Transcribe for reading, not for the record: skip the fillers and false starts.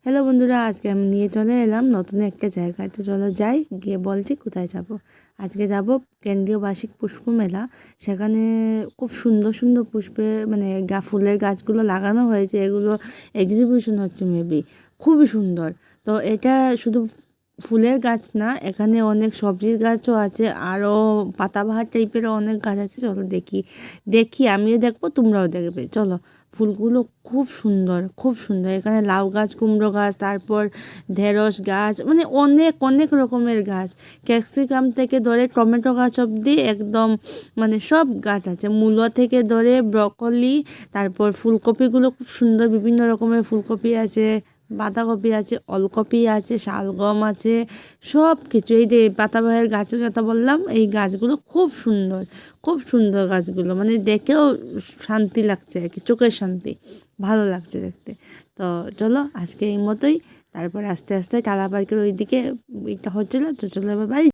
Hello বন্ধুরা, আজকে আমি নিয়ে চলে এলাম নতুন একটা জায়গায়। তো চলো যাই, গিয়ে বলছি কোথায় যাব। আজকে যাব কেন্দ্রীয় বার্ষিক পুষ্প মেলা। সেখানে খুব সুন্দর সুন্দর মানে ফুলের গাছগুলো লাগানো হয়েছে, এগুলো এক্সিবিশন হচ্ছে মেবি। খুবই সুন্দর। তো এটা শুধু ফুলের গাছ না, এখানে অনেক সবজির গাছও আছে, আরও পাতাবাহার টাইপেরও অনেক গাছ আছে। চলো দেখি দেখি আমিও দেখবো, তোমরাও দেখবে। চলো, ফুলগুলো খুব সুন্দর, খুব সুন্দর। এখানে লাউ গাছ, কুমড়ো গাছ, তারপর ঢেঁড়স গাছ, মানে অনেক অনেক রকমের গাছ। ক্যাপসিকাম থেকে ধরে টমেটো গাছ অবধি একদম, মানে সব গাছ আছে। মূলো থেকে ধরে ব্রকলি, তারপর ফুলকপিগুলো খুব সুন্দর, বিভিন্ন রকমের ফুলকপি আছে, বাঁধাকপি আছে, ওলকপি আছে, শালগম আছে, সব কিছু। এই যে পাতাবাহারের গাছের কথা বললাম, এই গাছগুলো খুব সুন্দর, খুব সুন্দর গাছগুলো, মানে দেখেও শান্তি লাগছে আর কি, চোখের শান্তি, ভালো লাগছে দেখতে। তো চলো আজকে এই মতোই, তারপরে আস্তে আস্তে টালা পার্কের ওইদিকে এটা হচ্ছিলো। তো চলো এবার বাড়ি।